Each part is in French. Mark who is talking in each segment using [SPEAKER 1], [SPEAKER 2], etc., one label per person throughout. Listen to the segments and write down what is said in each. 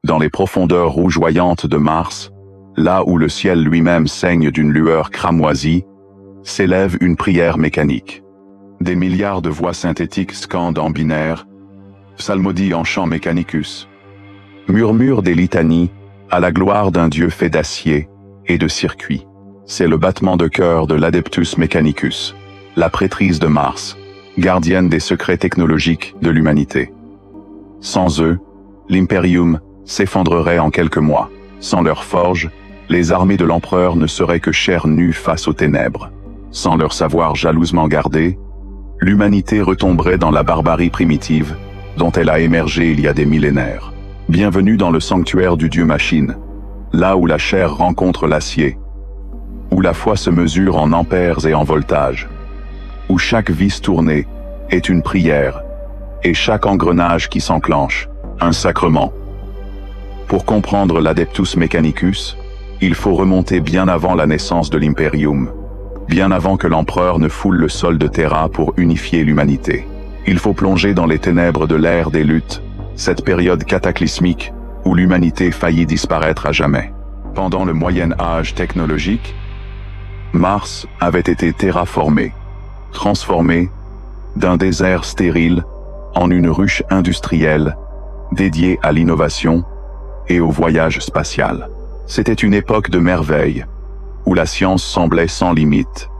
[SPEAKER 1] dans les profondeurs rougeoyantes de Mars, là où le ciel lui-même saigne d'une lueur cramoisie, s'élève une prière mécanique. Des milliards de voix synthétiques scandent en binaire, psalmodient en chant mechanicus, murmurent des litanies à la gloire d'un dieu fait d'acier et de circuits. C'est le battement de cœur de l'Adeptus Mechanicus, la prêtrise de Mars, gardienne des secrets technologiques de l'humanité. Sans eux, l'Imperium s'effondrerait en quelques mois. Sans leur forge, les armées de l'empereur ne seraient que chair nue face aux ténèbres. Sans leur savoir jalousement gardé, l'humanité retomberait dans la barbarie primitive dont elle a émergé il y a des millénaires. Bienvenue dans le sanctuaire du dieu machine, là où la chair rencontre l'acier, où la foi se mesure en ampères et en voltage, où chaque vis tournée est une prière, et chaque engrenage qui s'enclenche, un sacrement. Pour comprendre l'Adeptus Mechanicus, il faut remonter bien avant la naissance de l'Imperium, bien avant que l'empereur ne foule le sol de Terra pour unifier l'humanité. Il faut plonger dans les ténèbres de l'ère des luttes, cette période cataclysmique où l'humanité faillit disparaître à jamais. Pendant le Moyen Âge technologique, Mars avait été terraformé, transformé d'un désert stérile en une ruche industrielle dédiée à l'innovation et au voyage spatial. C'était une époque de merveille, où la science semblait sans limite,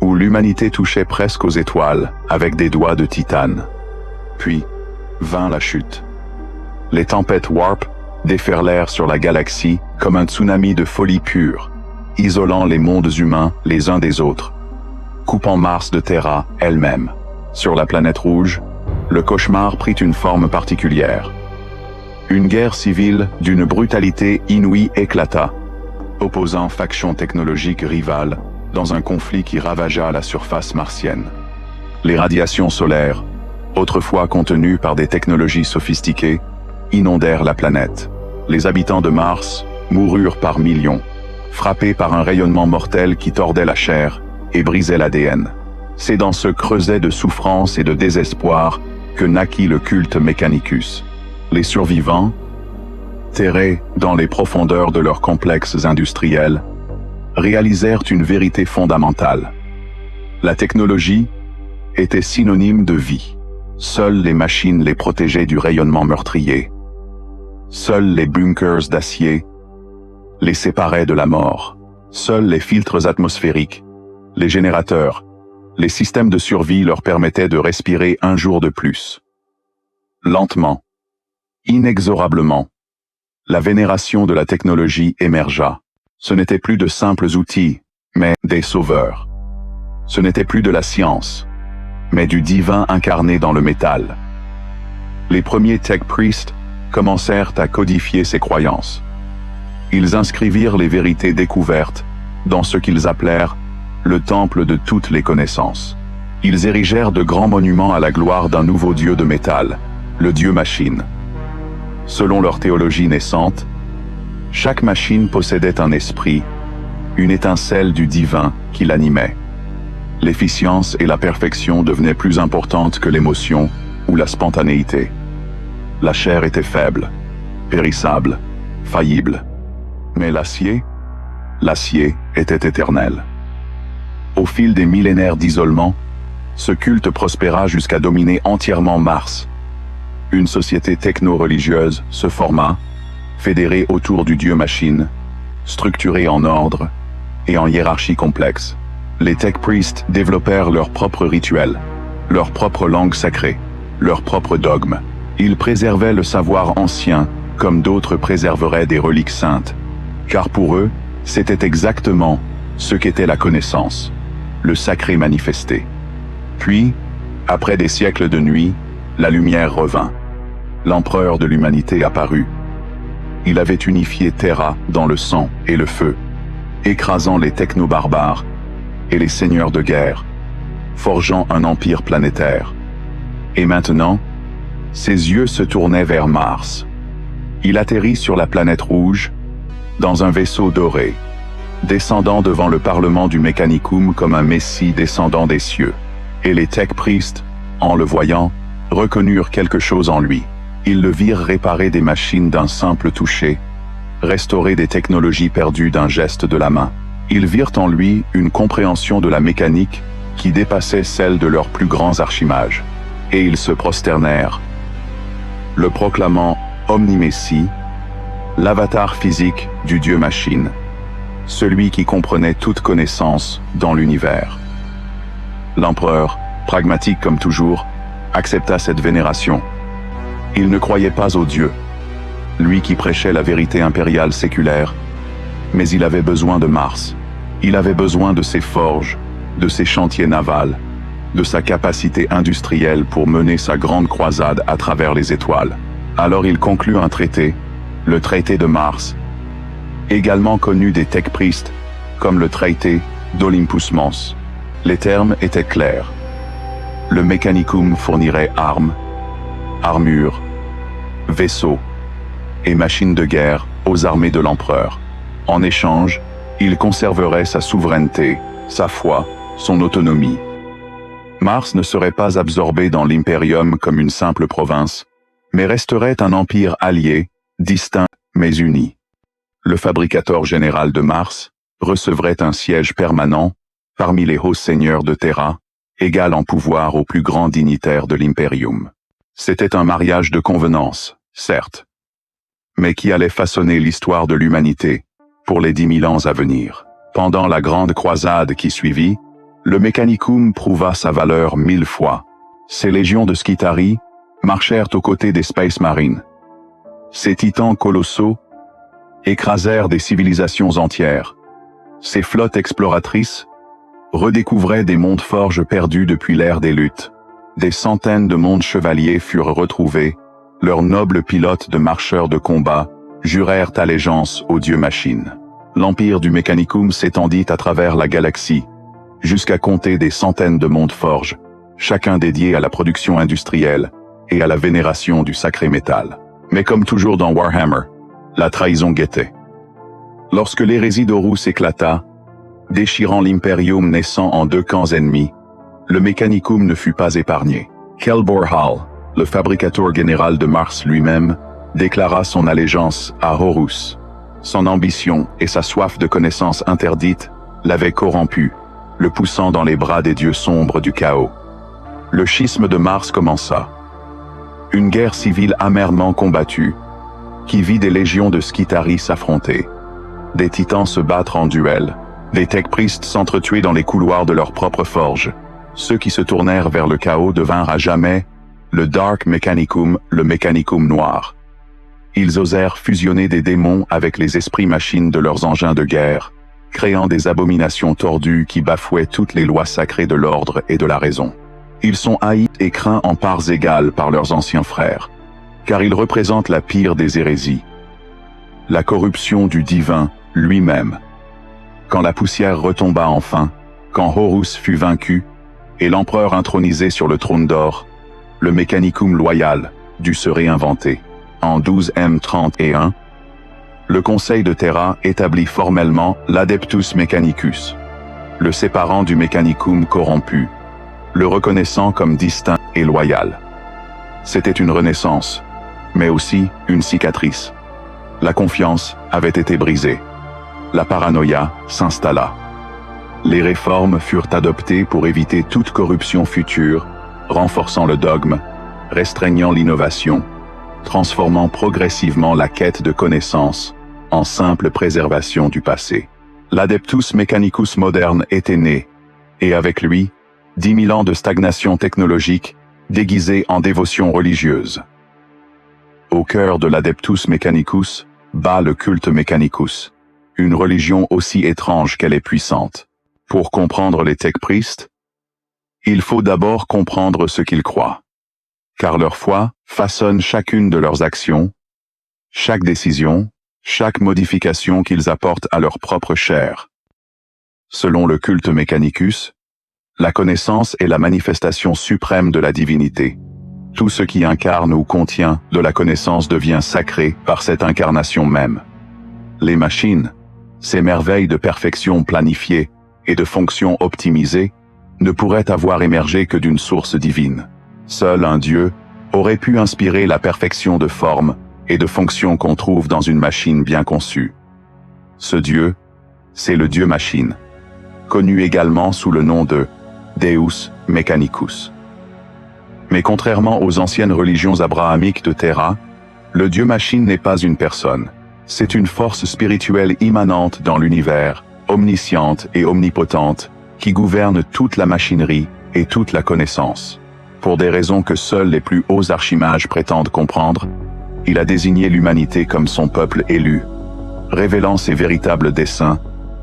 [SPEAKER 1] où l'humanité touchait presque aux étoiles avec des doigts de titane. Puis vint la chute. Les tempêtes warp déferlèrent sur la galaxie comme un tsunami de folie pure, isolant les mondes humains les uns des autres, coupant Mars de Terra elle-même. Sur la planète rouge, le cauchemar prit une forme particulière. Une guerre civile d'une brutalité inouïe éclata, opposant factions technologiques rivales dans un conflit qui ravagea la surface martienne. Les radiations solaires, autrefois contenues par des technologies sophistiquées, inondèrent la planète. Les habitants de Mars moururent par millions, frappés par un rayonnement mortel qui tordait la chair et brisait l'ADN. C'est dans ce creuset de souffrance et de désespoir que naquit le culte Mechanicus. Les survivants, terrés dans les profondeurs de leurs complexes industriels, réalisèrent une vérité fondamentale. La technologie était synonyme de vie. Seules les machines les protégeaient du rayonnement meurtrier. Seuls les bunkers d'acier les séparaient de la mort. Seuls les filtres atmosphériques, les générateurs, les systèmes de survie leur permettaient de respirer un jour de plus. Lentement, inexorablement, la vénération de la technologie émergea. Ce n'étaient plus de simples outils, mais des sauveurs. Ce n'était plus de la science, mais du divin incarné dans le métal. Les premiers tech priests commencèrent à codifier ces croyances. Ils inscrivirent les vérités découvertes dans ce qu'ils appelèrent le temple de toutes les connaissances. Ils érigèrent de grands monuments à la gloire d'un nouveau dieu de métal, le dieu machine. Selon leur théologie naissante, chaque machine possédait un esprit, une étincelle du divin qui l'animait. L'efficience et la perfection devenaient plus importantes que l'émotion ou la spontanéité. La chair était faible, périssable, faillible. Mais l'acier était éternel. Au fil des millénaires d'isolement, ce culte prospéra jusqu'à dominer entièrement Mars. Une société techno-religieuse se forma, fédérée autour du dieu machine, structurée en ordre et en hiérarchie complexe. Les tech priests développèrent leurs propres rituels, leur propre langue sacrée, leurs propres dogmes. Ils préservaient le savoir ancien comme d'autres préserveraient des reliques saintes, car pour eux, c'était exactement ce qu'était la connaissance, le sacré manifesté. Puis, après des siècles de nuit, la lumière revint. L'empereur de l'humanité apparut. Il avait unifié Terra dans le sang et le feu, écrasant les techno-barbares et les seigneurs de guerre, forgeant un empire planétaire. Et maintenant, ses yeux se tournaient vers Mars. Il atterrit sur la planète rouge, dans un vaisseau doré, descendant devant le parlement du Mechanicum comme un messie descendant des cieux. Et les tech priests, en le voyant, reconnurent quelque chose en lui. Ils le virent réparer des machines d'un simple toucher, restaurer des technologies perdues d'un geste de la main. Ils virent en lui une compréhension de la mécanique qui dépassait celle de leurs plus grands archimages. Et ils se prosternèrent, le proclamant Omni-Messie, l'avatar physique du Dieu-machine, celui qui comprenait toute connaissance dans l'univers. L'empereur, pragmatique comme toujours, accepta cette vénération. Il ne croyait pas au Dieu, lui qui prêchait la vérité impériale séculaire, mais il avait besoin de Mars. Il avait besoin de ses forges, de ses chantiers navals, de sa capacité industrielle pour mener sa grande croisade à travers les étoiles. Alors il conclut un traité, le traité de Mars, également connu des Tech-Priest comme le traité d'Olympus Mons. Les termes étaient clairs. Le Mechanicum fournirait armes, armures, vaisseaux et machines de guerre aux armées de l'empereur. En échange, il conserverait sa souveraineté, sa foi, son autonomie. Mars ne serait pas absorbé dans l'Imperium comme une simple province, mais resterait un empire allié, distinct mais uni. Le fabricateur général de Mars recevrait un siège permanent parmi les hauts seigneurs de Terra, égal en pouvoir aux plus grands dignitaires de l'Imperium. C'était un mariage de convenance, certes, mais qui allait façonner l'histoire de l'humanité pour les 10 000 ans à venir. Pendant la grande croisade qui suivit, le Mechanicum prouva sa valeur 1000 fois. Ces légions de Skitarii marchèrent aux côtés des Space Marines. Ces titans colossaux écrasèrent des civilisations entières. Ces flottes exploratrices redécouvraient des mondes forges perdus depuis l'ère des luttes. Des centaines de mondes chevaliers furent retrouvés. Leurs nobles pilotes de marcheurs de combat jurèrent allégeance aux dieux machines. L'empire du Mechanicum s'étendit à travers la galaxie, jusqu'à compter des centaines de mondes forges, chacun dédié à la production industrielle et à la vénération du sacré métal. Mais comme toujours dans Warhammer, la trahison guettait. Lorsque l'hérésie d'Horus éclata, déchirant l'Imperium naissant en 2 camps ennemis, le Mechanicum ne fut pas épargné. Kelbor Hall, le fabricateur général de Mars lui-même, déclara son allégeance à Horus. Son ambition et sa soif de connaissance interdite l'avaient corrompu, le poussant dans les bras des dieux sombres du chaos. Le schisme de Mars commença. Une guerre civile amèrement combattue, qui vit des légions de Skitarii s'affronter, des titans se battre en duel, des Tech-Priest s'entretuer dans les couloirs de leur propre forge. Ceux qui se tournèrent vers le chaos devinrent à jamais le Dark Mechanicum, le Mechanicum noir. Ils osèrent fusionner des démons avec les esprits machines de leurs engins de guerre, créant des abominations tordues qui bafouaient toutes les lois sacrées de l'ordre et de la raison. Ils sont haïs et craints en parts égales par leurs anciens frères, car ils représentent la pire des hérésies, la corruption du divin lui-même. Quand la poussière retomba enfin, quand Horus fut vaincu, et l'empereur intronisé sur le trône d'or, le Mechanicum loyal dut se réinventer. En 12M31, le Conseil de Terra établit formellement l'Adeptus Mechanicus, le séparant du Mechanicum corrompu, le reconnaissant comme distinct et loyal. C'était une renaissance, mais aussi une cicatrice. La confiance avait été brisée. La paranoïa s'installa. Les réformes furent adoptées pour éviter toute corruption future, renforçant le dogme, restreignant l'innovation, transformant progressivement la quête de connaissance en simple préservation du passé. L'Adeptus Mechanicus moderne était né, et avec lui, 10 000 ans de stagnation technologique déguisée en dévotion religieuse. Au cœur de l'Adeptus Mechanicus bat le culte Mechanicus, une religion aussi étrange qu'elle est puissante. Pour comprendre les Tech-Priest, il faut d'abord comprendre ce qu'ils croient, car leur foi façonne chacune de leurs actions, chaque décision, chaque modification qu'ils apportent à leur propre chair. Selon le culte Mechanicus, la connaissance est la manifestation suprême de la divinité. Tout ce qui incarne ou contient de la connaissance devient sacré par cette incarnation même. Les machines, ces merveilles de perfection planifiées et de fonctions optimisées, ne pourraient avoir émergé que d'une source divine. Seul un Dieu, aurait pu inspirer la perfection de forme et de fonction qu'on trouve dans une machine bien conçue. Ce Dieu, c'est le Dieu machine, connu également sous le nom de Deus Mechanicus. Mais contrairement aux anciennes religions abrahamiques de Terra, le Dieu machine n'est pas une personne. C'est une force spirituelle immanente dans l'univers, omnisciente et omnipotente, qui gouverne toute la machinerie et toute la connaissance. Pour des raisons que seuls les plus hauts archimages prétendent comprendre, il a désigné l'humanité comme son peuple élu, révélant ses véritables desseins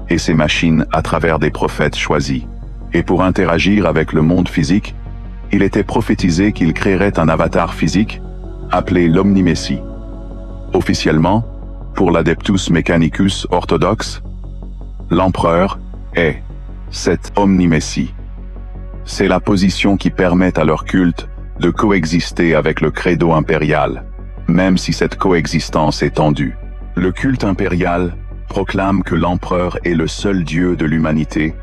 [SPEAKER 1] et ses machines à travers des prophètes choisis. Et pour interagir avec le monde physique, il était prophétisé qu'il créerait un avatar physique, appelé l'Omni-Messie. Officiellement, pour l'Adeptus Mechanicus orthodoxe, l'empereur est cet Omni-Messie. C'est la position qui permet à leur culte de coexister avec le credo impérial, même si cette coexistence est tendue. Le culte impérial proclame que l'empereur est le seul dieu de l'humanité,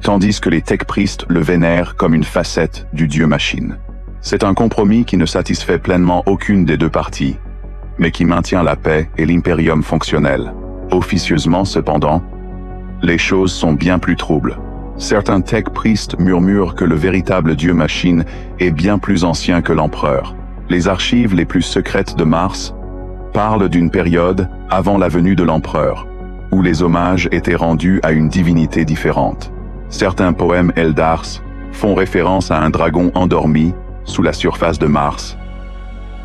[SPEAKER 1] tandis que les tech-priests le vénèrent comme une facette du dieu machine. C'est un compromis qui ne satisfait pleinement aucune des deux parties, mais qui maintient la paix et l'impérium fonctionnel. Officieusement cependant, les choses sont bien plus troubles. Certains tech-priests murmurent que le véritable dieu machine est bien plus ancien que l'empereur. Les archives les plus secrètes de Mars parlent d'une période avant la venue de l'empereur, où les hommages étaient rendus à une divinité différente. Certains poèmes Eldars font référence à un dragon endormi sous la surface de Mars,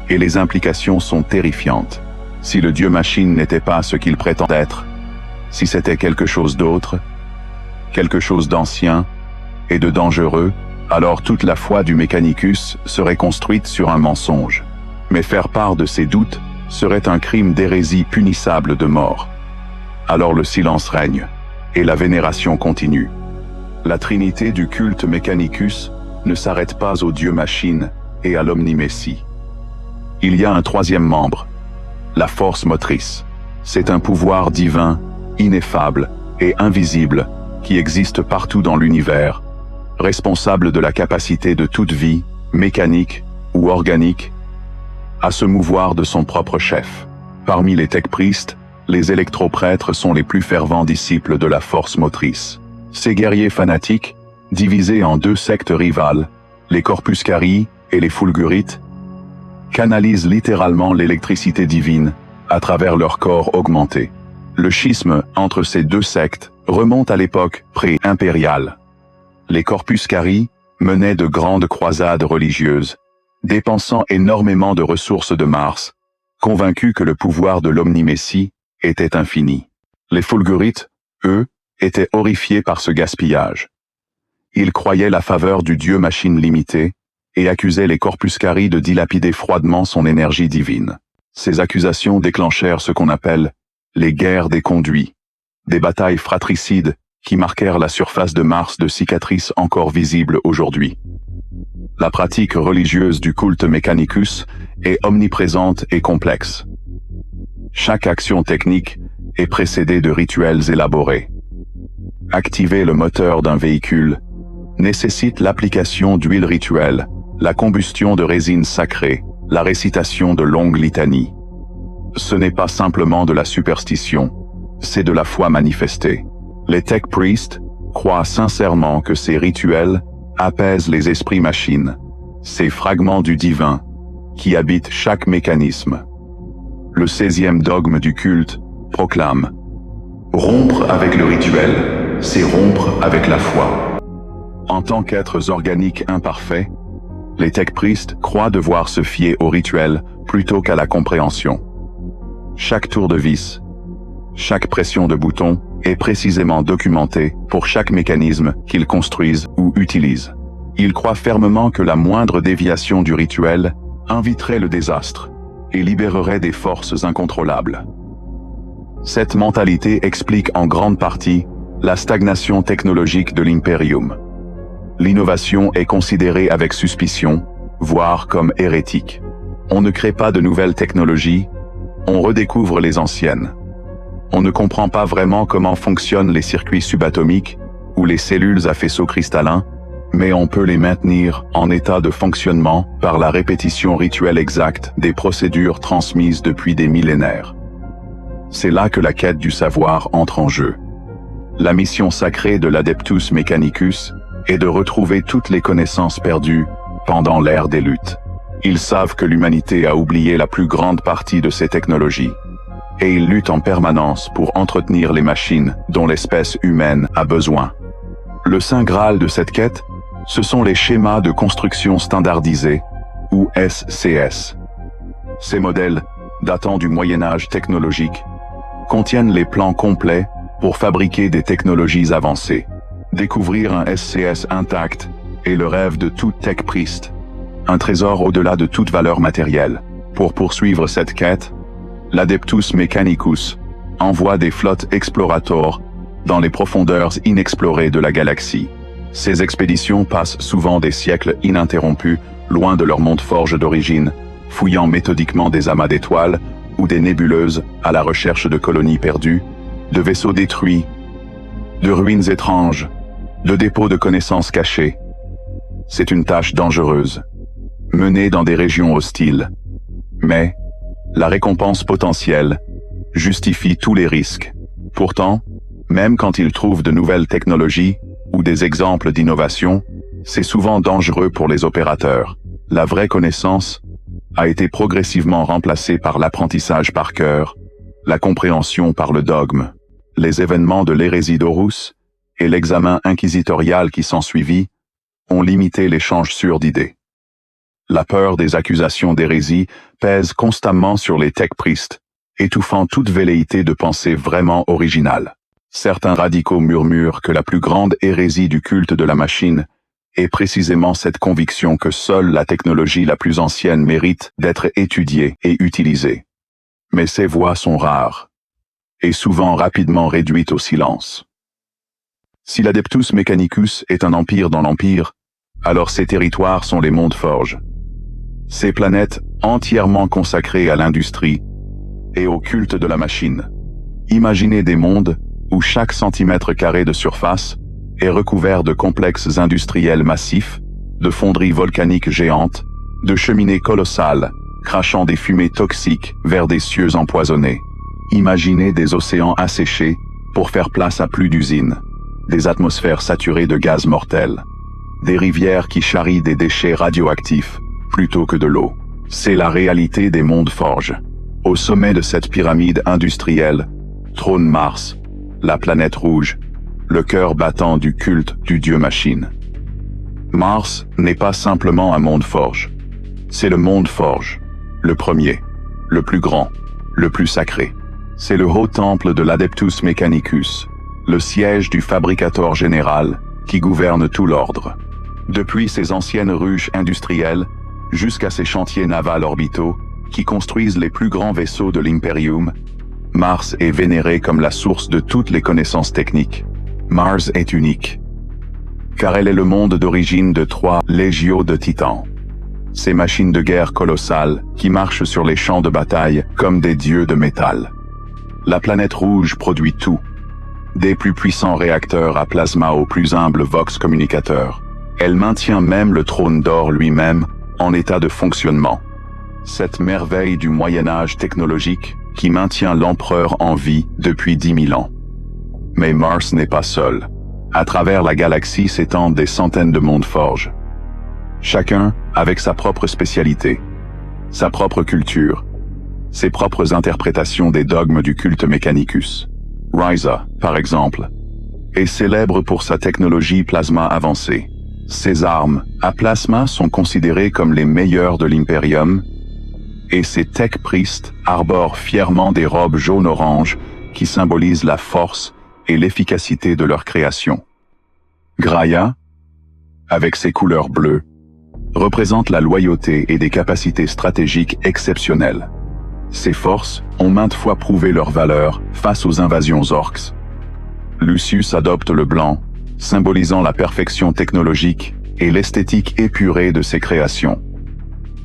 [SPEAKER 1] et les implications sont terrifiantes. Si le dieu machine n'était pas ce qu'il prétend être, si c'était quelque chose d'autre, quelque chose d'ancien et de dangereux, alors toute la foi du Mechanicus serait construite sur un mensonge. Mais faire part de ces doutes serait un crime d'hérésie punissable de mort. Alors le silence règne, et la vénération continue. La trinité du culte Mechanicus ne s'arrête pas au dieu machine et à l'Omni-Messie. Il y a un troisième membre, la force motrice. C'est un pouvoir divin, ineffable et invisible, qui existe partout dans l'univers, responsable de la capacité de toute vie, mécanique ou organique, à se mouvoir de son propre chef. Parmi les tech-priests, les électroprêtres sont les plus fervents disciples de la force motrice. Ces guerriers fanatiques, divisés en deux sectes rivales, les Corpuscarii et les Fulgurites, canalisent littéralement l'électricité divine à travers leur corps augmenté. Le schisme entre ces deux sectes remonte à l'époque pré-impériale. Les Corpuscarii menaient de grandes croisades religieuses, dépensant énormément de ressources de Mars, convaincus que le pouvoir de l'Omni-Messie était infini. Les Fulgurites, eux, étaient horrifiés par ce gaspillage. Ils croyaient la faveur du dieu machine limitée et accusaient les Corpuscarii de dilapider froidement son énergie divine. Ces accusations déclenchèrent ce qu'on appelle les guerres des conduits, des batailles fratricides qui marquèrent la surface de Mars de cicatrices encore visibles aujourd'hui. La pratique religieuse du culte Mechanicus est omniprésente et complexe. Chaque action technique est précédée de rituels élaborés. Activer le moteur d'un véhicule nécessite l'application d'huile rituelle, la combustion de résine sacrée, la récitation de longues litanies. Ce n'est pas simplement de la superstition, c'est de la foi manifestée. Les tech-priests croient sincèrement que ces rituels apaisent les esprits machines, ces fragments du divin qui habitent chaque mécanisme. Le 16e dogme du culte proclame « Rompre avec le rituel, c'est rompre avec la foi ». En tant qu'êtres organiques imparfaits, les tech-priests croient devoir se fier au rituel plutôt qu'à la compréhension. Chaque tour de vis, chaque pression de bouton est précisément documentée pour chaque mécanisme qu'ils construisent ou utilisent. Ils croient fermement que la moindre déviation du rituel inviterait le désastre et libérerait des forces incontrôlables. Cette mentalité explique en grande partie la stagnation technologique de l'Imperium. L'innovation est considérée avec suspicion, voire comme hérétique. On ne crée pas de nouvelles technologies, on redécouvre les anciennes. On ne comprend pas vraiment comment fonctionnent les circuits subatomiques ou les cellules à faisceaux cristallins, mais on peut les maintenir en état de fonctionnement par la répétition rituelle exacte des procédures transmises depuis des millénaires. C'est là que la quête du savoir entre en jeu. La mission sacrée de l'Adeptus Mechanicus est de retrouver toutes les connaissances perdues pendant l'ère des luttes. Ils savent que l'humanité a oublié la plus grande partie de ces technologies, et ils luttent en permanence pour entretenir les machines dont l'espèce humaine a besoin. Le saint Graal de cette quête, ce sont les schémas de construction standardisés, ou SCS. Ces modèles, datant du Moyen-Âge technologique, contiennent les plans complets pour fabriquer des technologies avancées. Découvrir un SCS intact est le rêve de tout tech priest, un trésor au-delà de toute valeur matérielle. Pour poursuivre cette quête, l'Adeptus Mechanicus envoie des flottes exploratoires dans les profondeurs inexplorées de la galaxie. Ces expéditions passent souvent des siècles ininterrompus, loin de leur monde forge d'origine, fouillant méthodiquement des amas d'étoiles ou des nébuleuses à la recherche de colonies perdues, de vaisseaux détruits, de ruines étranges, de dépôts de connaissances cachées. C'est une tâche dangereuse, menée dans des régions hostiles. Mais la récompense potentielle justifie tous les risques. Pourtant, même quand ils trouvent de nouvelles technologies ou des exemples d'innovation, c'est souvent dangereux pour les opérateurs. La vraie connaissance a été progressivement remplacée par l'apprentissage par cœur, la compréhension par le dogme. Les événements de l'hérésie d'Horus et l'examen inquisitorial qui s'ensuivit ont limité l'échange sûr d'idées. La peur des accusations d'hérésie pèse constamment sur les tech priests, étouffant toute velléité de pensée vraiment originale. Certains radicaux murmurent que la plus grande hérésie du culte de la machine est précisément cette conviction que seule la technologie la plus ancienne mérite d'être étudiée et utilisée. Mais ces voix sont rares, et souvent rapidement réduites au silence. Si l'Adeptus Mechanicus est un empire dans l'empire, alors ces territoires sont les mondes forges. Ces planètes entièrement consacrées à l'industrie et au culte de la machine. Imaginez des mondes où chaque centimètre carré de surface est recouvert de complexes industriels massifs, de fonderies volcaniques géantes, de cheminées colossales, crachant des fumées toxiques vers des cieux empoisonnés. Imaginez des océans asséchés pour faire place à plus d'usines, des atmosphères saturées de gaz mortels, des rivières qui charrient des déchets radioactifs plutôt que de l'eau. C'est la réalité des mondes forges. Au sommet de cette pyramide industrielle, trône Mars, la planète rouge, le cœur battant du culte du dieu machine. Mars n'est pas simplement un monde forge. C'est le monde forge, le premier, le plus grand, le plus sacré. C'est le haut temple de l'Adeptus Mechanicus, le siège du fabricateur général qui gouverne tout l'ordre. Depuis ses anciennes ruches industrielles jusqu'à ses chantiers navals orbitaux qui construisent les plus grands vaisseaux de l'Imperium, Mars est vénéré comme la source de toutes les connaissances techniques. Mars est unique, car elle est le monde d'origine de 3 légions de titans. Ces machines de guerre colossales qui marchent sur les champs de bataille comme des dieux de métal. La planète rouge produit tout, des plus puissants réacteurs à plasma aux plus humbles vox communicateurs. Elle maintient même le trône d'or lui-même en état de fonctionnement. Cette merveille du Moyen-Âge technologique qui maintient l'empereur en vie depuis 10 000 ans. Mais Mars n'est pas seul. À travers la galaxie s'étendent des centaines de mondes forges. Chacun avec sa propre spécialité, sa propre culture, ses propres interprétations des dogmes du culte Mechanicus. Risa, par exemple, est célèbre pour sa technologie plasma avancée. Ses armes à plasma sont considérées comme les meilleures de l'Imperium, et ses tech priests arborent fièrement des robes jaune-orange qui symbolisent la force et l'efficacité de leur création. Graia, avec ses couleurs bleues, représente la loyauté et des capacités stratégiques exceptionnelles. Ces forces ont maintes fois prouvé leur valeur face aux invasions orques. Lucius adopte le blanc, symbolisant la perfection technologique et l'esthétique épurée de ses créations.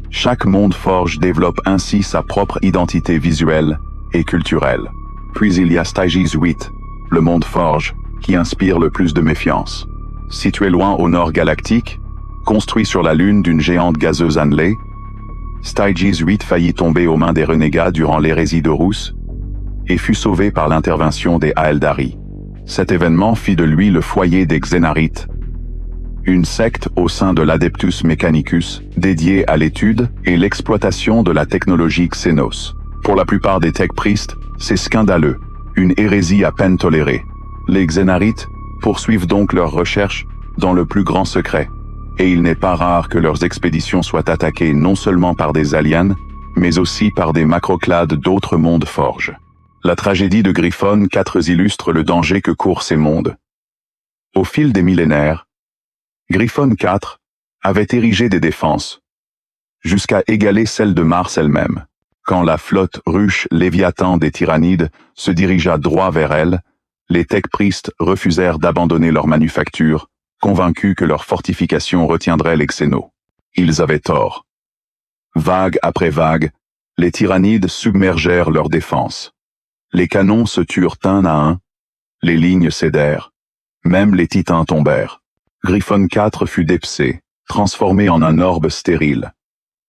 [SPEAKER 1] Chaque monde forge développe ainsi sa propre identité visuelle et culturelle. Puis il y a Styges 8, le monde forge, qui inspire le plus de méfiance. situé loin au nord galactique, construit sur la Lune d'une géante gazeuse annelée, Styges 8 faillit tomber aux mains des renégats durant l'hérésie d'Horus et fut sauvé par l'intervention des Aeldari. Cet événement fit de lui le foyer des Xénarites, une secte au sein de l'Adeptus Mechanicus dédiée à l'étude et l'exploitation de la technologie Xénos. Pour la plupart des tech priests, c'est scandaleux, une hérésie à peine tolérée. Les Xénarites poursuivent donc leurs recherches dans le plus grand secret, et il n'est pas rare que leurs expéditions soient attaquées non seulement par des aliens, mais aussi par des macroclades d'autres mondes forges. La tragédie de Griffon 4 illustre le danger que courent ces mondes. Au fil des millénaires, Griffon 4 avait érigé des défenses, jusqu'à égaler celles de Mars elle-même. Quand la flotte ruche Léviathan des Tyrannides se dirigea droit vers elle, les tech priests refusèrent d'abandonner leur manufacture, convaincus que leur fortification retiendrait les Xénos. Ils avaient tort. Vague après vague, les Tyrannides submergèrent leurs défenses. Les canons se turent un à un, les lignes cédèrent, même les titans tombèrent. Griffon 4 fut dépecé, transformé en un orbe stérile.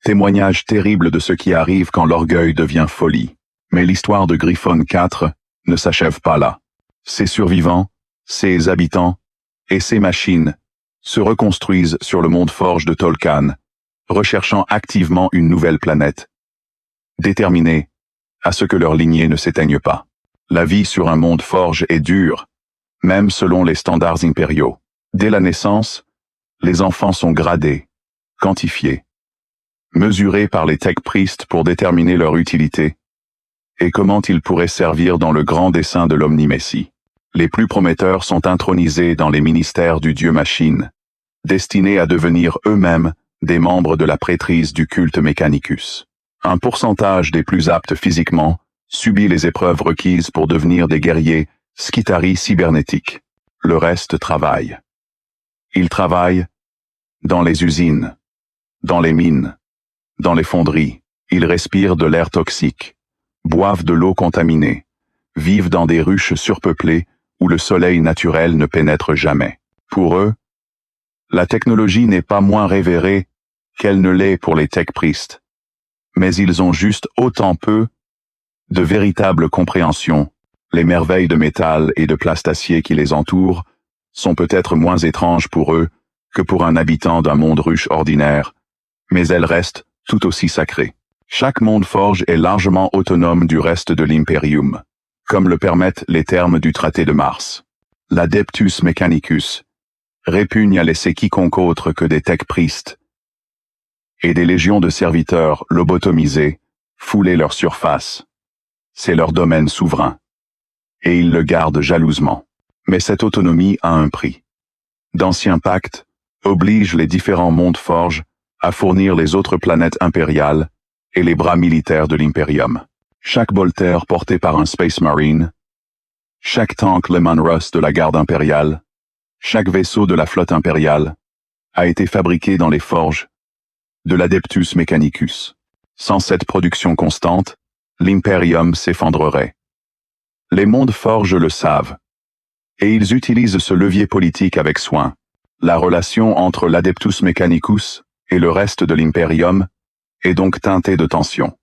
[SPEAKER 1] Témoignage terrible de ce qui arrive quand l'orgueil devient folie. Mais l'histoire de Griffon 4 ne s'achève pas là. Ses survivants, ses habitants et ses machines se reconstruisent sur le monde forge de Tolkien, recherchant activement une nouvelle planète, déterminés à ce que leur lignée ne s'éteigne pas. La vie sur un monde forge est dure, même selon les standards impériaux. Dès la naissance, les enfants sont gradés, quantifiés, mesurés par les tech priests pour déterminer leur utilité et comment ils pourraient servir dans le grand dessein de l'Omni-Messie. Les plus prometteurs sont intronisés dans les ministères du dieu-machine, destinés à devenir eux-mêmes des membres de la prêtrise du culte Mechanicus. Un pourcentage des plus aptes physiquement subit les épreuves requises pour devenir des guerriers Skitarii cybernétiques. Le reste travaille. Ils travaillent dans les usines, dans les mines, dans les fonderies. Ils respirent de l'air toxique, boivent de l'eau contaminée, vivent dans des ruches surpeuplées où le soleil naturel ne pénètre jamais. Pour eux, la technologie n'est pas moins révérée qu'elle ne l'est pour les tech priests, mais ils ont juste autant peu de véritable compréhension. Les merveilles de métal et de plastacier qui les entourent sont peut-être moins étranges pour eux que pour un habitant d'un monde ruche ordinaire, mais elles restent tout aussi sacrées. Chaque monde forge est largement autonome du reste de l'Imperium, comme le permettent les termes du traité de Mars. L'Adeptus Mechanicus répugne à laisser quiconque autre que des tech priests et des légions de serviteurs lobotomisés fouler leur surface. C'est leur domaine souverain, et ils le gardent jalousement. Mais cette autonomie a un prix. D'anciens pactes obligent les différents mondes forges à fournir les autres planètes impériales et les bras militaires de l'Imperium. Chaque bolter porté par un Space Marine, chaque tank Leman Russ de la garde impériale, chaque vaisseau de la flotte impériale a été fabriqué dans les forges de l'Adeptus Mechanicus. Sans cette production constante, l'Imperium s'effondrerait. Les mondes forges le savent, et ils utilisent ce levier politique avec soin. La relation entre l'Adeptus Mechanicus et le reste de l'Imperium est donc teintée de tension.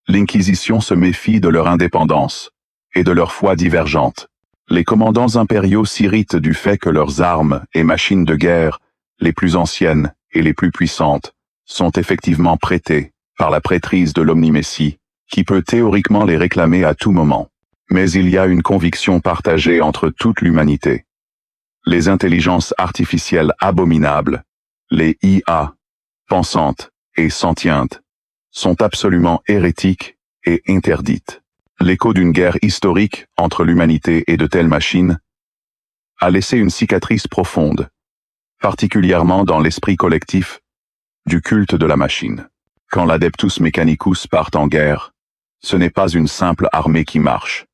[SPEAKER 1] L'Inquisition se méfie de leur indépendance et de leur foi divergente. Les commandants impériaux s'irritent du fait que leurs armes et machines de guerre, les plus anciennes et les plus puissantes, sont effectivement prêtées par la prêtrise de l'Omni-Messie, qui peut théoriquement les réclamer à tout moment. Mais il y a une conviction partagée entre toute l'humanité. Les intelligences artificielles abominables, les IA, pensantes et sentientes, sont absolument hérétiques et interdites. L'écho d'une guerre historique entre l'humanité et de telles machines a laissé une cicatrice profonde, particulièrement dans l'esprit collectif du culte de la machine. Quand l'Adeptus Mechanicus part en guerre, ce n'est pas une simple armée qui marche.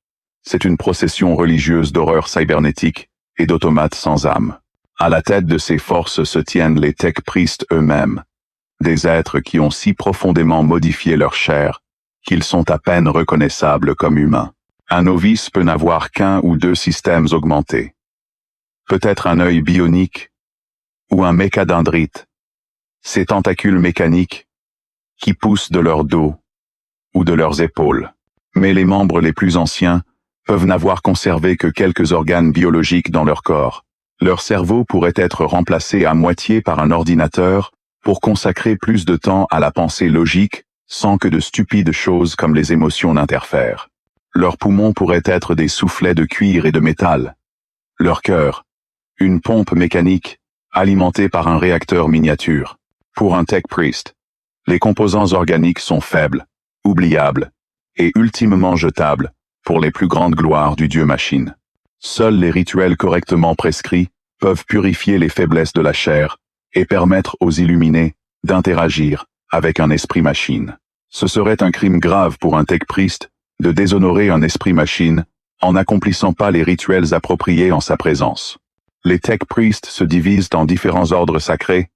[SPEAKER 1] C'est une procession religieuse d'horreurs cybernétiques et d'automates sans âme. À la tête de ces forces se tiennent les tech priests eux-mêmes, des êtres qui ont si profondément modifié leur chair qu'ils sont à peine reconnaissables comme humains. Un novice peut n'avoir qu'un ou deux systèmes augmentés. peut-être un œil bionique, ou un mécadendrite, ces tentacules mécaniques qui poussent de leur dos ou de leurs épaules. Mais les membres les plus anciens peuvent n'avoir conservé que quelques organes biologiques dans leur corps. Leur cerveau pourrait être remplacé à moitié par un ordinateur pour consacrer plus de temps à la pensée logique sans que de stupides choses comme les émotions n'interfèrent. Leurs poumons pourraient être des soufflets de cuir et de métal. Leur cœur, une pompe mécanique alimentée par un réacteur miniature. Pour un tech priest, les composants organiques sont faibles, oubliables et ultimement jetables pour les plus grandes gloires du dieu-machine. Seuls les rituels correctement prescrits peuvent purifier les faiblesses de la chair et permettre aux illuminés d'interagir avec un esprit-machine. Ce serait un crime grave pour un tech priest de déshonorer un esprit-machine en n'accomplissant pas les rituels appropriés en sa présence. Les tech priests se divisent en différents ordres sacrés,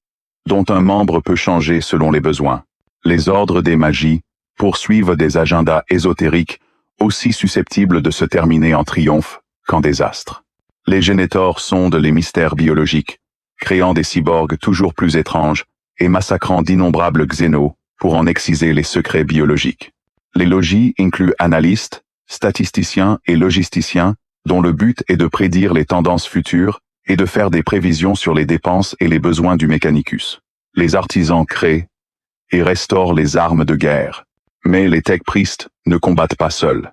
[SPEAKER 1] dont un membre peut changer selon les besoins. Les ordres des magies poursuivent des agendas ésotériques aussi susceptibles de se terminer en triomphe qu'en désastre. Les génétors sondent les mystères biologiques, créant des cyborgs toujours plus étranges et massacrant d'innombrables xénos pour en exciser les secrets biologiques. Les logis incluent analystes, statisticiens et logisticiens, dont le but est de prédire les tendances futures et de faire des prévisions sur les dépenses et les besoins du Mechanicus. Les artisans créent et restaurent les armes de guerre. Mais les tech priests ne combattent pas seuls.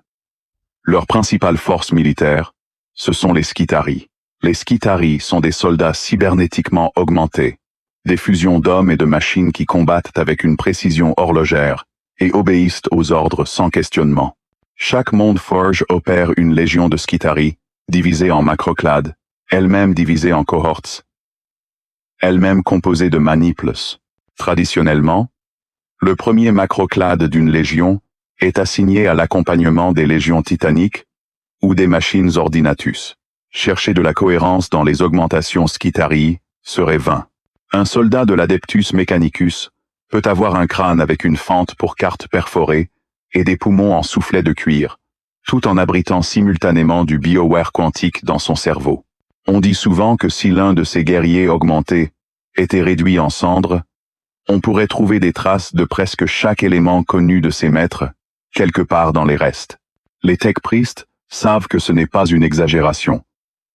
[SPEAKER 1] Leur principale force militaire, ce sont les Skitarii. Les Skitarii sont des soldats cybernétiquement augmentés, des fusions d'hommes et de machines qui combattent avec une précision horlogère et obéissent aux ordres sans questionnement. Chaque monde forge opère une légion de Skitarii, divisée en macroclades, elle-même divisée en cohorts, elle-même composée de maniples. Traditionnellement, le premier macroclade d'une légion est assigné à l'accompagnement des légions titaniques ou des machines ordinatus. Chercher de la cohérence dans les augmentations Skitarii serait vain. Un soldat de l'Adeptus Mechanicus peut avoir un crâne avec une fente pour carte perforée et des poumons en soufflet de cuir, tout en abritant simultanément du bioware quantique dans son cerveau. On dit souvent que si l'un de ces guerriers augmentés était réduit en cendres, on pourrait trouver des traces de presque chaque élément connu de ses maîtres, quelque part dans les restes. Les tech priests savent que ce n'est pas une exagération,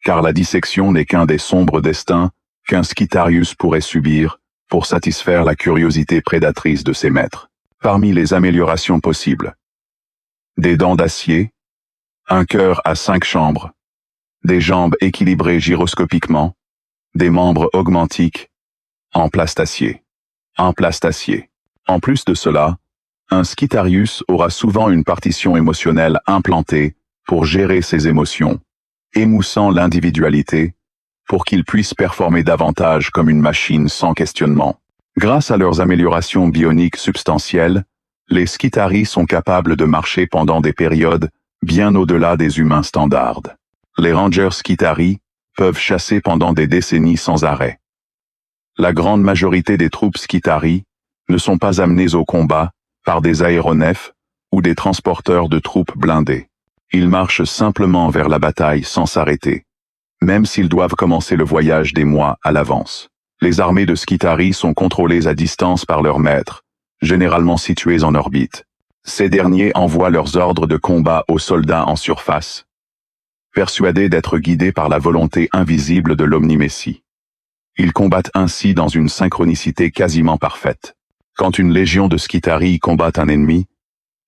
[SPEAKER 1] car la dissection n'est qu'un des sombres destins qu'un Skitarius pourrait subir pour satisfaire la curiosité prédatrice de ses maîtres. Parmi les améliorations possibles: des dents d'acier, un cœur à 5 chambres, des jambes équilibrées gyroscopiquement, des membres augmentiques, en plastacier. En plastacier. En plus de cela, un Skitarius aura souvent une partition émotionnelle implantée pour gérer ses émotions, émoussant l'individualité, pour qu'il puisse performer davantage comme une machine sans questionnement. Grâce à leurs améliorations bioniques substantielles, les Skitarii sont capables de marcher pendant des périodes bien au-delà des humains standards. Les Rangers Skitarii peuvent chasser pendant des décennies sans arrêt. La grande majorité des troupes Skitarii ne sont pas amenées au combat par des aéronefs ou des transporteurs de troupes blindés. Ils marchent simplement vers la bataille sans s'arrêter, même s'ils doivent commencer le voyage des mois à l'avance. Les armées de Skitarii sont contrôlées à distance par leurs maîtres, généralement situés en orbite. Ces derniers envoient leurs ordres de combat aux soldats en surface, persuadés d'être guidés par la volonté invisible de l'Omnimessie. Ils combattent ainsi dans une synchronicité quasiment parfaite. Quand une légion de Skitarii combat un ennemi,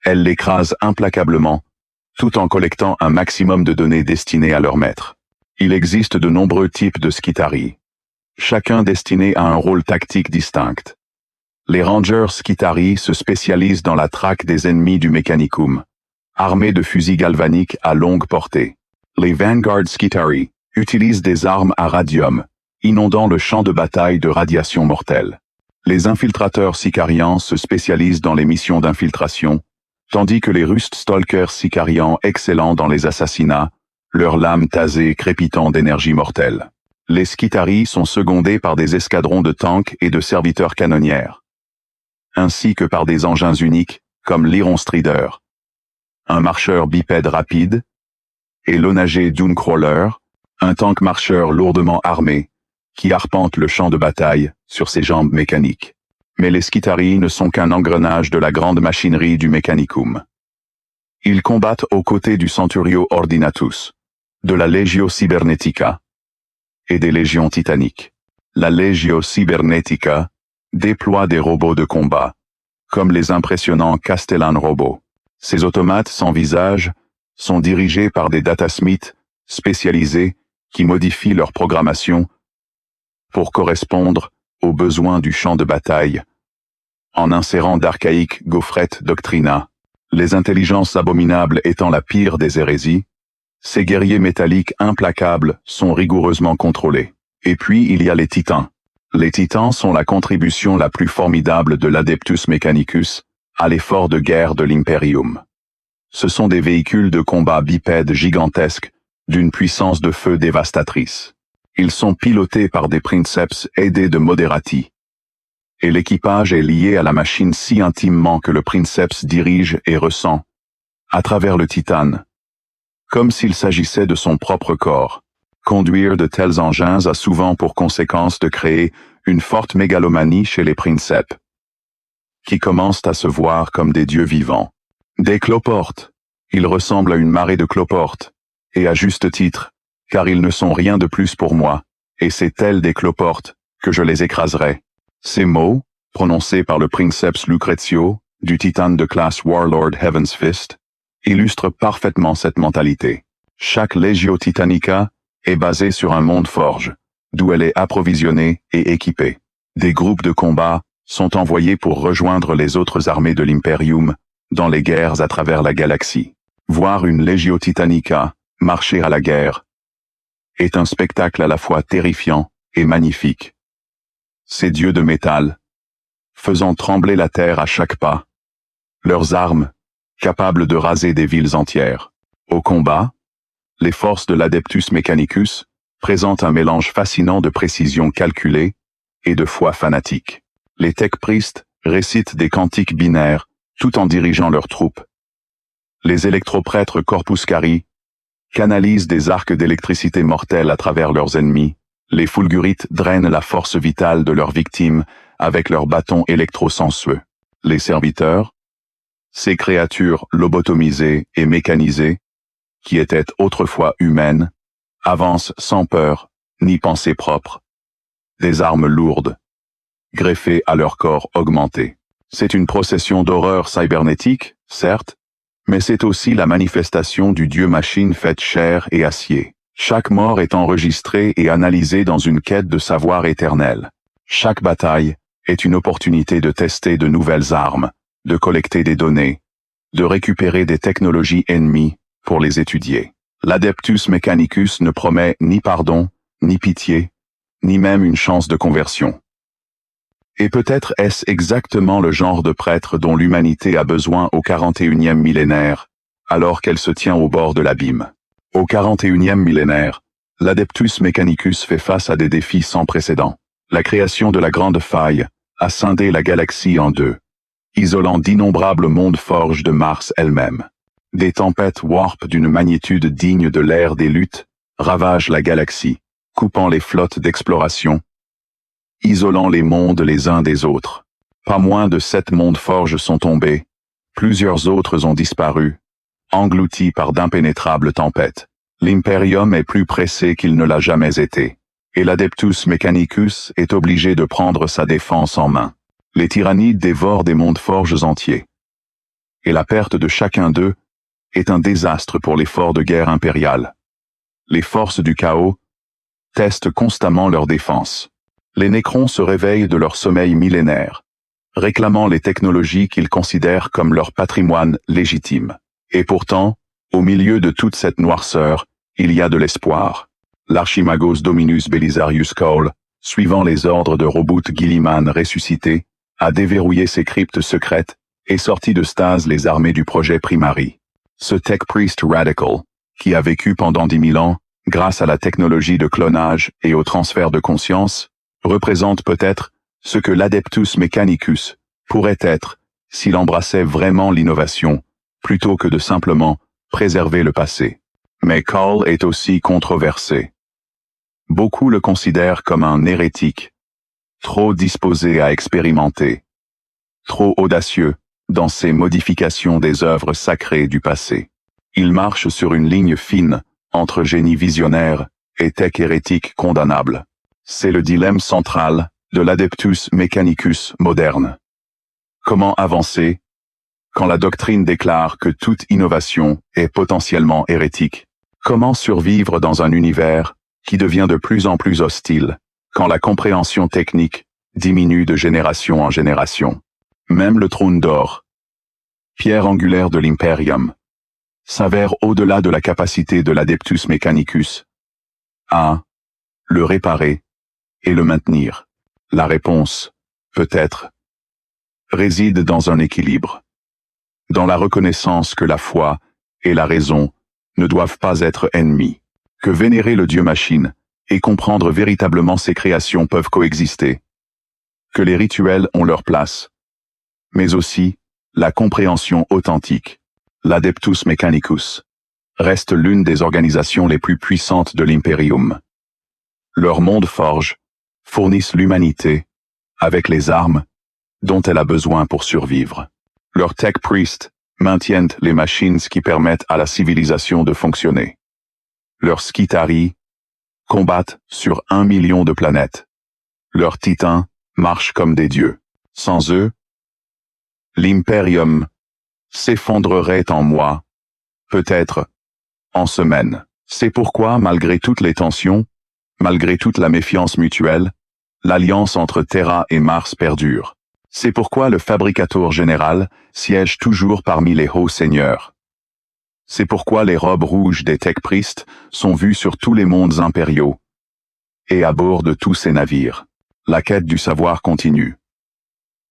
[SPEAKER 1] elle l'écrase implacablement, tout en collectant un maximum de données destinées à leur maître. Il existe de nombreux types de Skitarii, chacun destiné à un rôle tactique distinct. Les Rangers Skitarii se spécialisent dans la traque des ennemis du Mechanicum, armés de fusils galvaniques à longue portée. Les Vanguard Skitarii utilisent des armes à radium, inondant le champ de bataille de radiation mortelle. Les infiltrateurs sicarians se spécialisent dans les missions d'infiltration, tandis que les Rust Stalkers sicarians excellent dans les assassinats, leurs lames tasées crépitant d'énergie mortelle. Les Skitarii sont secondés par des escadrons de tanks et de serviteurs canonnières, ainsi que par des engins uniques comme l'Iron Strider, un marcheur bipède rapide, et l'onagé Dunecrawler, Un tank marcheur lourdement armé, qui arpente le champ de bataille sur ses jambes mécaniques. Mais les Skitarii ne sont qu'un engrenage de la grande machinerie du Mechanicum. Ils combattent aux côtés du Centurio Ordinatus, de la Legio Cybernetica et des légions titaniques. La Legio Cybernetica déploie des robots de combat, comme les impressionnants Castellan robots. Ces automates sans visage sont dirigés par des datasmiths spécialisés qui modifient leur programmation pour correspondre aux besoins du champ de bataille, en insérant d'archaïques gaufrettes doctrina. Les intelligences abominables étant la pire des hérésies, ces guerriers métalliques implacables sont rigoureusement contrôlés. Et puis il y a les titans. Les titans sont la contribution la plus formidable de l'Adeptus Mechanicus à l'effort de guerre de l'Imperium. Ce sont des véhicules de combat bipèdes gigantesques d'une puissance de feu dévastatrice. Ils sont pilotés par des princeps aidés de moderati. Et l'équipage est lié à la machine si intimement que le princeps dirige et ressent, à travers le titane, comme s'il s'agissait de son propre corps. Conduire de tels engins a souvent pour conséquence de créer une forte mégalomanie chez les princeps, qui commencent à se voir comme des dieux vivants. Des cloportes. Ils ressemblent à une marée de cloportes, et à juste titre, car ils ne sont rien de plus pour moi, et c'est tels des cloportes que je les écraserai. Ces mots, prononcés par le princeps Lucrezio, du titane de classe Warlord Heaven's Fist, illustrent parfaitement cette mentalité. Chaque Legio Titanica est basée sur un monde forge, d'où elle est approvisionnée et équipée. Des groupes de combat sont envoyés pour rejoindre les autres armées de l'Imperium dans les guerres à travers la galaxie. Voir une Legio Titanica marcher à la guerre est un spectacle à la fois terrifiant et magnifique. Ces dieux de métal, faisant trembler la terre à chaque pas, leurs armes, capables de raser des villes entières. Au combat, les forces de l'Adeptus Mechanicus présentent un mélange fascinant de précision calculée et de foi fanatique. Les tech priests récitent des cantiques binaires tout en dirigeant leurs troupes. Les électroprêtres Corpuscari canalisent des arcs d'électricité mortels à travers leurs ennemis. Les fulgurites drainent la force vitale de leurs victimes avec leurs bâtons électrosensueux. Les serviteurs, ces créatures lobotomisées et mécanisées, qui étaient autrefois humaines, avancent sans peur ni pensée propre, des armes lourdes, greffées à leur corps augmenté. C'est une procession d'horreur cybernétique, certes, mais c'est aussi la manifestation du dieu-machine faite chair et acier. Chaque mort est enregistrée et analysée dans une quête de savoir éternel. Chaque bataille est une opportunité de tester de nouvelles armes, de collecter des données, de récupérer des technologies ennemies pour les étudier. L'Adeptus Mechanicus ne promet ni pardon, ni pitié, ni même une chance de conversion. Et peut-être est-ce exactement le genre de prêtre dont l'humanité a besoin au 41e millénaire, alors qu'elle se tient au bord de l'abîme. Au 41e millénaire, l'Adeptus Mechanicus fait face à des défis sans précédent. La création de la Grande Faille a scindé la galaxie en deux, isolant d'innombrables mondes forges de Mars elle-même. Des tempêtes warp d'une magnitude digne de l'ère des luttes ravagent la galaxie, coupant les flottes d'exploration, isolant les mondes les uns des autres. Pas moins de 7 mondes forges sont tombés, plusieurs autres ont disparu, engloutis par d'impénétrables tempêtes. L'Imperium est plus pressé qu'il ne l'a jamais été, et l'Adeptus Mechanicus est obligé de prendre sa défense en main. Les tyrannides dévorent des mondes forges entiers, et la perte de chacun d'eux est un désastre pour l'effort de guerre impériale. Les forces du chaos testent constamment leur défense. Les Nécrons se réveillent de leur sommeil millénaire, réclamant les technologies qu'ils considèrent comme leur patrimoine légitime. Et pourtant, au milieu de toute cette noirceur, il y a de l'espoir. L'Archimagos Dominus Belisarius Cole, suivant les ordres de Roboute Guilliman ressuscité, a déverrouillé ses cryptes secrètes et sorti de stase les armées du projet Primary. Ce tech priest radical, qui a vécu pendant 10 000 ans, grâce à la technologie de clonage et au transfert de conscience, représente peut-être ce que l'Adeptus Mechanicus pourrait être s'il embrassait vraiment l'innovation, plutôt que de simplement préserver le passé. Mais Cole est aussi controversé. Beaucoup le considèrent comme un hérétique, trop disposé à expérimenter, trop audacieux dans ses modifications des œuvres sacrées du passé. Il marche sur une ligne fine entre génie visionnaire et tech hérétique condamnable. C'est le dilemme central de l'Adeptus Mechanicus moderne. Comment avancer quand la doctrine déclare que toute innovation est potentiellement hérétique? Comment survivre dans un univers qui devient de plus en plus hostile quand la compréhension technique diminue de génération en génération? Même le trône d'or, pierre angulaire de l'Imperium, s'avère au-delà de la capacité de l'Adeptus Mechanicus à le réparer et le maintenir. La réponse, peut-être, réside dans un équilibre, dans la reconnaissance que la foi et la raison ne doivent pas être ennemis, que vénérer le Dieu-machine et comprendre véritablement ses créations peuvent coexister, que les rituels ont leur place, mais aussi la compréhension authentique. L'Adeptus Mechanicus reste l'une des organisations les plus puissantes de l'Imperium. Leurs mondes forges fournissent l'humanité avec les armes dont elle a besoin pour survivre. Leurs tech priests maintiennent les machines qui permettent à la civilisation de fonctionner. Leurs Skitarii combattent sur 1 million de planètes. Leurs titans marchent comme des dieux. Sans eux, l'Imperium s'effondrerait en mois, peut-être en semaines. C'est pourquoi, malgré toutes les tensions, malgré toute la méfiance mutuelle, l'alliance entre Terra et Mars perdure. C'est pourquoi le fabricateur général siège toujours parmi les hauts seigneurs. C'est pourquoi les robes rouges des tech priests sont vues sur tous les mondes impériaux et à bord de tous ces navires. La quête du savoir continue.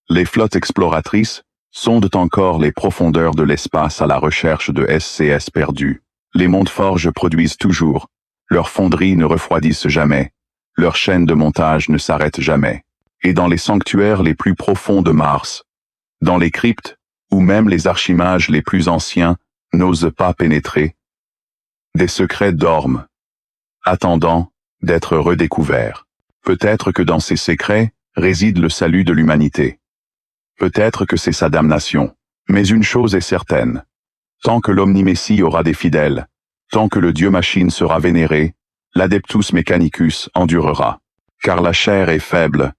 [SPEAKER 1] Les flottes exploratrices sondent encore les profondeurs de l'espace à la recherche de SCS perdus. Les mondes forges produisent toujours. Leurs fonderies ne refroidissent jamais. Leurs chaînes de montage ne s'arrêtent jamais. Et dans les sanctuaires les plus profonds de Mars, dans les cryptes, où même les archimages les plus anciens n'osent pas pénétrer, des secrets dorment, attendant d'être redécouverts. Peut-être que dans ces secrets réside le salut de l'humanité. Peut-être que c'est sa damnation. Mais une chose est certaine. Tant que l'Omnimessie aura des fidèles, tant que le Dieu-machine sera vénéré, l'Adeptus Mechanicus endurera. Car la chair est faible,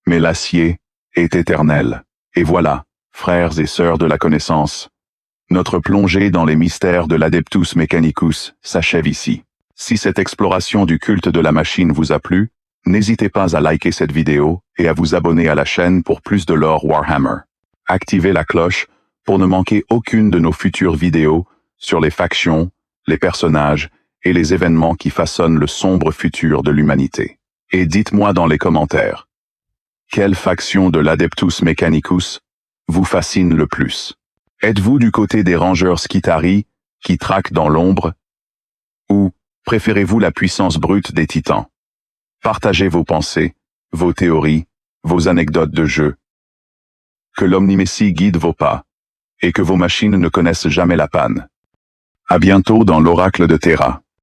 [SPEAKER 1] mais l'acier est éternel. Et voilà, frères et sœurs de la connaissance, notre plongée dans les mystères de l'Adeptus Mechanicus s'achève ici. Si cette exploration du culte de la machine vous a plu, n'hésitez pas à liker cette vidéo et à vous abonner à la chaîne pour plus de lore Warhammer. Activez la cloche pour ne manquer aucune de nos futures vidéos sur les factions, les personnages et les événements qui façonnent le sombre futur de l'humanité. Et dites-moi dans les commentaires, quelle faction de l'Adeptus Mechanicus vous fascine le plus? Êtes-vous du côté des rangers Skitarii qui traquent dans l'ombre? Ou préférez-vous la puissance brute des titans? Partagez vos pensées, vos théories, vos anecdotes de jeu. Que l'Omnimessie guide vos pas, et que vos machines ne connaissent jamais la panne. À bientôt dans l'Oracle de Terra.